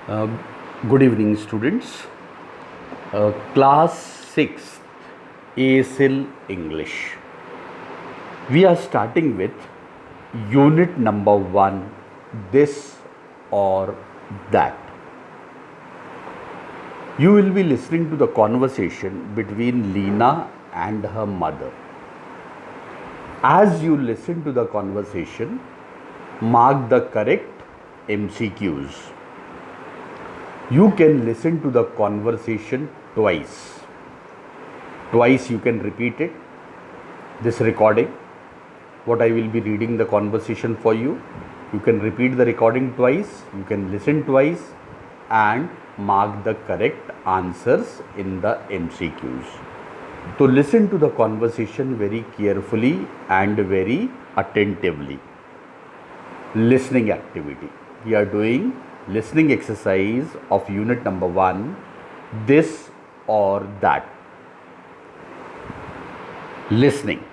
Uh, Good evening, students. Class 6 ASL English. We are starting with unit number 1, this or that. You will be listening to the conversation between Lena and her mother. As you listen to the conversation, mark the correct MCQs. You can listen to the conversation twice. Twice you can repeat it. This recording, what I will be reading the conversation for you. You can repeat the recording twice. You can listen twice and mark the correct answers in the MCQs. So listen to the conversation very carefully and very attentively. Listening activity. We are doing listening exercise of unit number 1, this or that. Listening.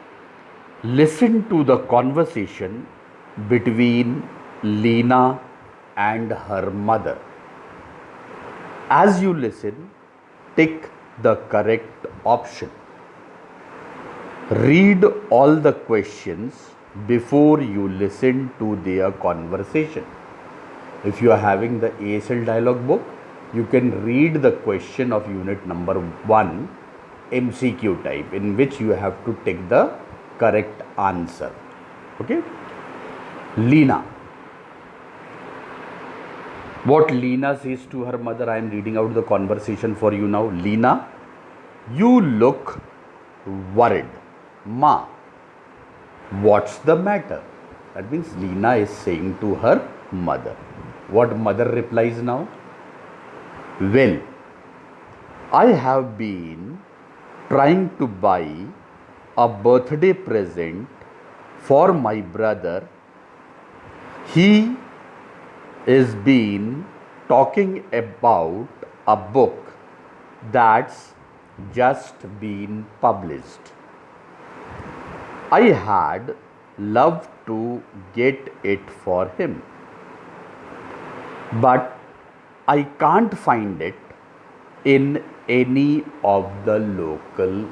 Listen to the conversation between Lena and her mother. As you listen, tick the correct option. Read all the questions before you listen to their conversation. If you are having the ASL dialogue book, you can read the question of unit number 1 MCQ type, in which you have to take the correct answer. Okay. Lena. What Lena says to her mother, I am reading out the conversation for you now. Lena, you look worried. Ma, what's the matter? That means Lena is saying to her mother. What mother replies now? Well, I have been trying to buy a birthday present for my brother. He is been talking about a book that's just been published. I had loved to get it for him, but I can't find it in any of the local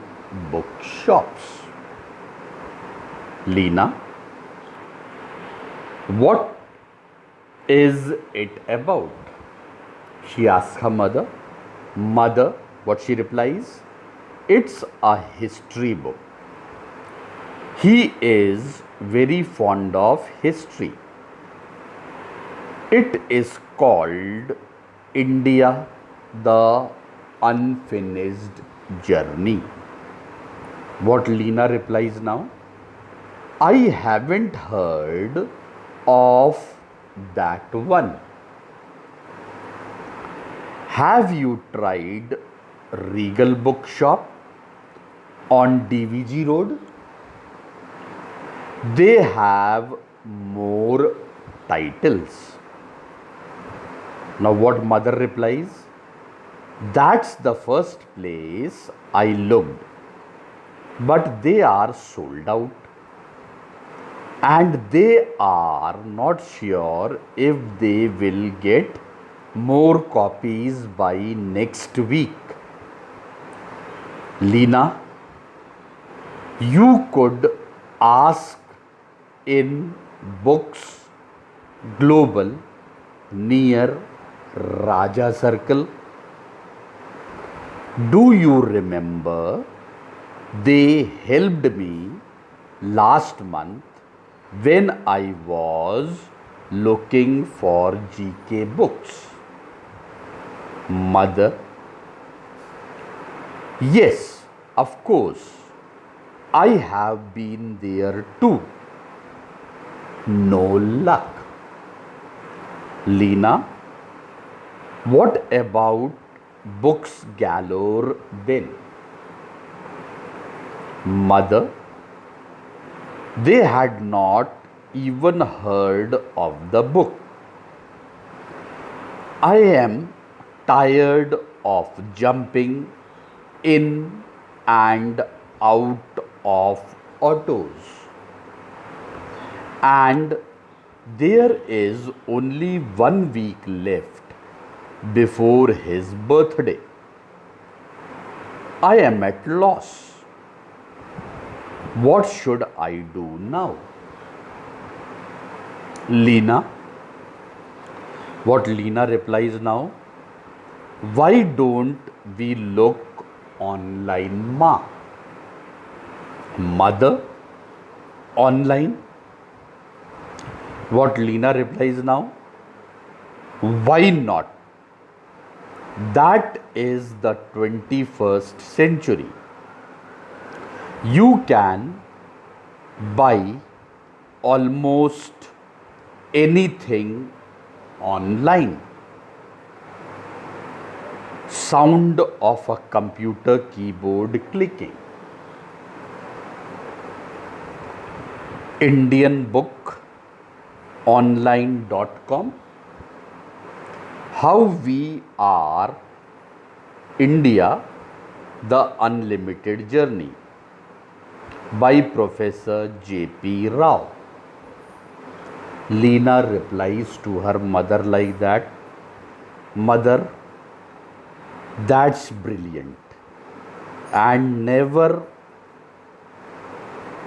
bookshops. Lena, what is it about? She asks her mother. Mother, what she replies? It's a history book. He is very fond of history. It is called India, the Unfinished Journey. What Lena replies now? I haven't heard of that one. Have you tried Regal Bookshop on DVG Road? They have more titles. Now what mother replies? That's the first place I looked, but they are sold out. And they are not sure if they will get more copies by next week. Lena, you could ask in Books Global near Raja Circle. Do you remember they helped me last month when I was looking for GK books? Mother, yes, of course. I have been there too. No luck. Lena, what about Books Galore then? Mother, they had not even heard of the book. I am tired of jumping in and out of autos, and there is only 1 week left before his birthday. I am at loss. What should I do now? Lena. What Lena replies now? Why don't we look online, Ma? Mother. Online. What Lena replies now? Why not? That is the 21st century. You can buy almost anything online. Sound of a computer keyboard clicking. IndianBookOnline.com. How We Are India, The Unlimited Journey by Professor J.P. Rao. Lena replies to her mother like that, Mother, that's brilliant, and never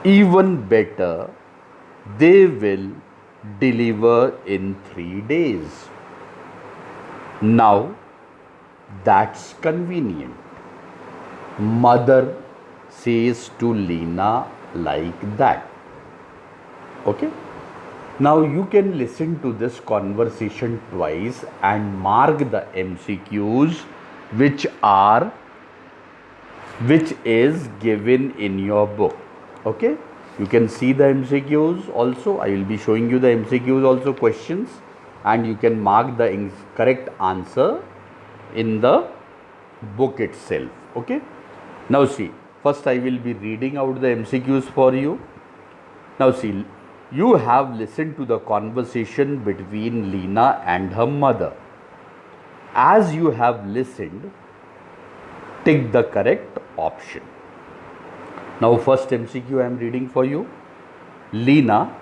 even better, they will deliver in 3 days. Now that's convenient. Mother says to Lena like that. Okay? Now you can listen to this conversation twice and mark the MCQs which is given in your book. Okay? You can see the MCQs also. I will be showing you the MCQs also, questions, and you can mark the correct answer in the book itself. Okay? Now see, first I will be reading out the MCQs for you. Now see, you have listened to the conversation between Lena and her mother. As you have listened, tick the correct option. Now first MCQ I am reading for you. Lena,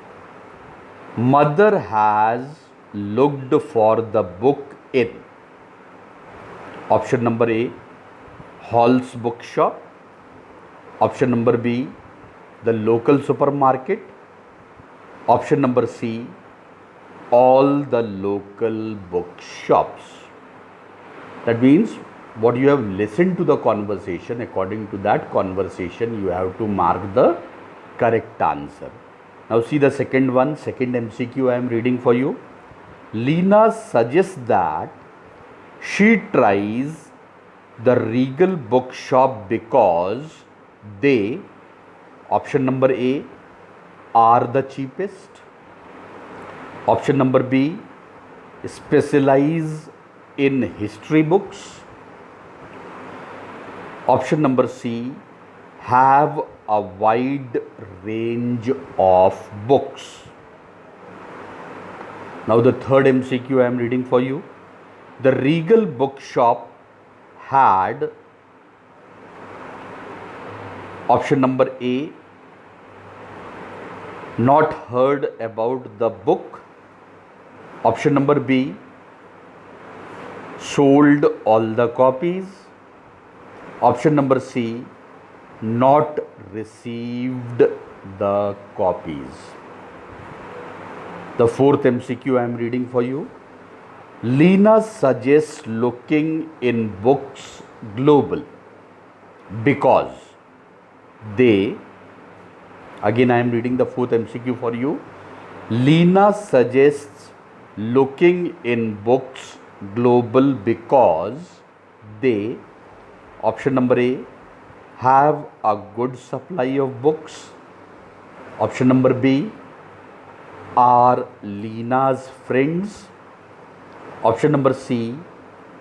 mother has looked for the book in option number A, Hall's bookshop. Option number B, the local supermarket. Option number C, all the local bookshops. That means what you have listened to the conversation, according to that conversation, you have to mark the correct answer. Now see the second one, second MCQ I am reading for you. Lena suggests that she tries the Regal bookshop because they, option number A, are the cheapest. Option number B, specialize in history books. Option number C, have a wide range of books. Now the third MCQ I am reading for you. The Regal bookshop had, option number A, not heard about the book. Option number B, sold all the copies. Option number C, not received the copies. The fourth MCQ I am reading for you. Lena suggests looking in books global because they, again I am reading the fourth MCQ for you. Lena suggests looking in books global because they, option number A, have a good supply of books. Option number B, are Lena's friends. Option number C,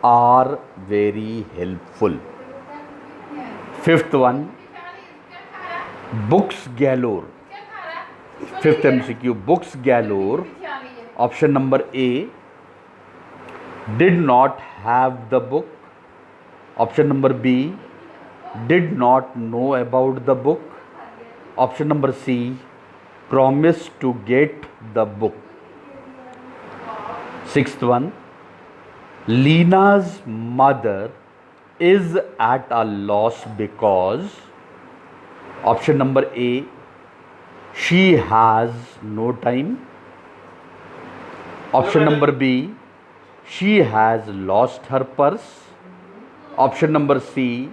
are very helpful. Fifth one, books galore. Fifth MCQ, books galore. Option number A, did not have the book. Option number B, did not know about the book. Option number C, promised to get the book. Sixth one, Leena's mother is at a loss because option number A, she has no time. Option number B, she has lost her purse. Option number C,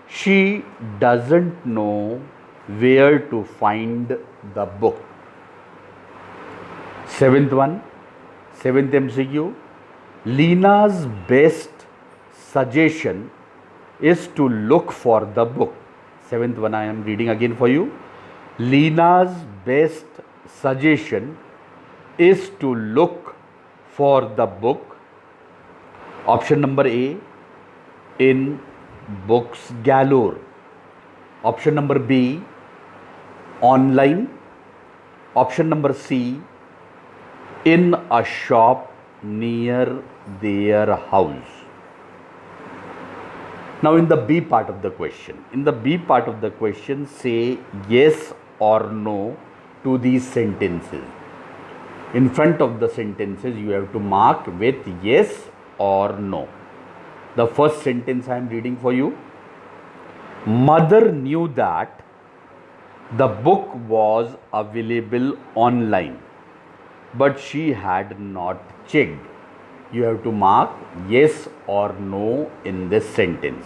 she doesn't know where to find the book. Seventh MCQ. Leena's best suggestion is to look for the book. Seventh one I am reading again for you. Leena's best suggestion is to look for the book. Option number A, in books galore. Option number B, online. Option number C, in a shop near their house. Now in the B part of the question, say yes or no to these sentences. In front of the sentences you have to mark with yes or no. The first sentence I am reading for you. Mother knew that the book was available online, but she had not checked. You have to mark yes or no in this sentence.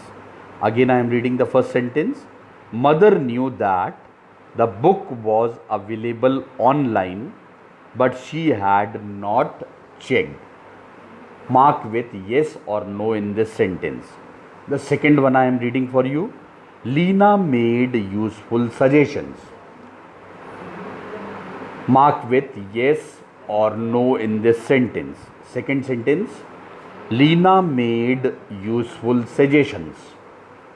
Again I am reading the first sentence. Mother knew that the book was available online, but she had not checked. Mark with yes or no in this sentence. The second one I am reading for you. Leena made useful suggestions. Mark with yes or no in this sentence. Second sentence. Leena made useful suggestions.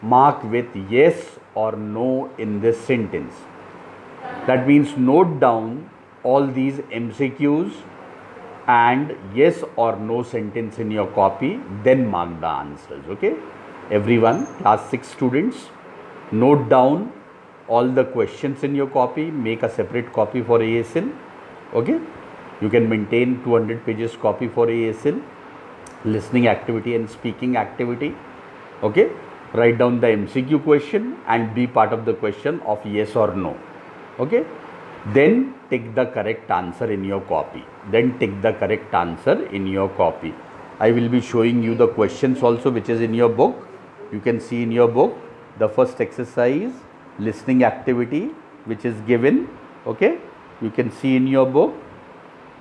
Mark with yes or no in this sentence. That means note down all these MCQs and yes or no sentence in your copy, then mark the answers. Okay, everyone, class 6 students, note down all the questions in your copy, make a separate copy for ASL. Okay, you can maintain 200 pages copy for ASL, listening activity and speaking activity. Okay, write down the MCQ question and be part of the question of yes or no. Okay, then take the correct answer in your copy. I will be showing you the questions also which is in your book. You can see in your book the first exercise, listening activity, which is given. Okay, you can see in your book.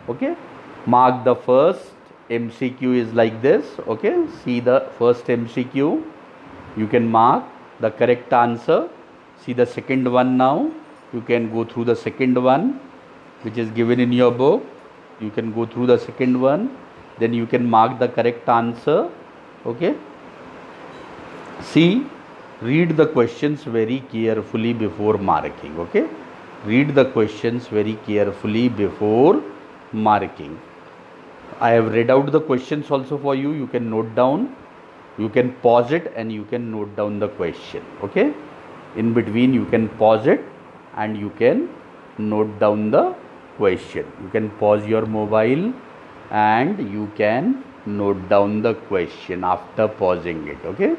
Okay, mark the first MCQ is like this. Okay, see the first MCQ, you can mark the correct answer. See the second one now. You can go through the second one which is given in your book. You can go through the second one, then you can mark the correct answer. Okay, see, read the questions very carefully before marking. Okay, read the questions very carefully before marking. I have read out the questions also for you. You can note down, you can pause it and you can note down the question. Okay, in between you can pause it and you can note down the question. You can pause your mobile and you can note down the question after pausing it. Okay,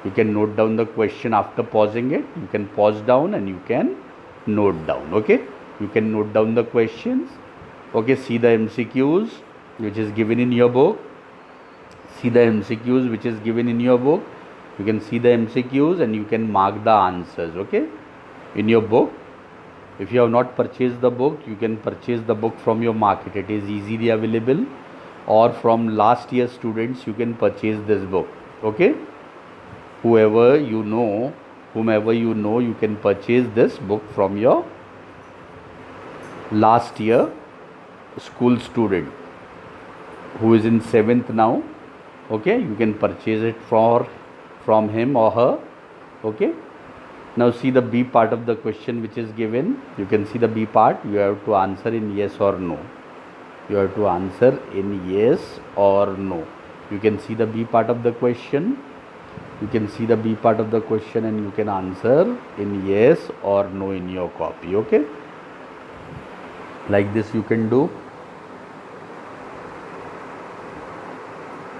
you can note down the question after pausing it. You can pause down and you can note down. Okay, you can note down the questions. Okay, see the MCQs which is given in your book. See the MCQs which is given in your book. You can see the MCQs and you can mark the answers. Okay, in your book. If you have not purchased the book, you can purchase the book from your market. It is easily available, or from last year students you can purchase this book. Okay, whomever you know, you can purchase this book from your last year school student who is in 7th now. Okay, you can purchase it from him or her. Okay, now see the B part of the question which is given. You can see the B part. You have to answer in yes or no. You can see the B part of the question. You can see the B part of the question and you can answer in yes or no in your copy. Okay, like this you can do.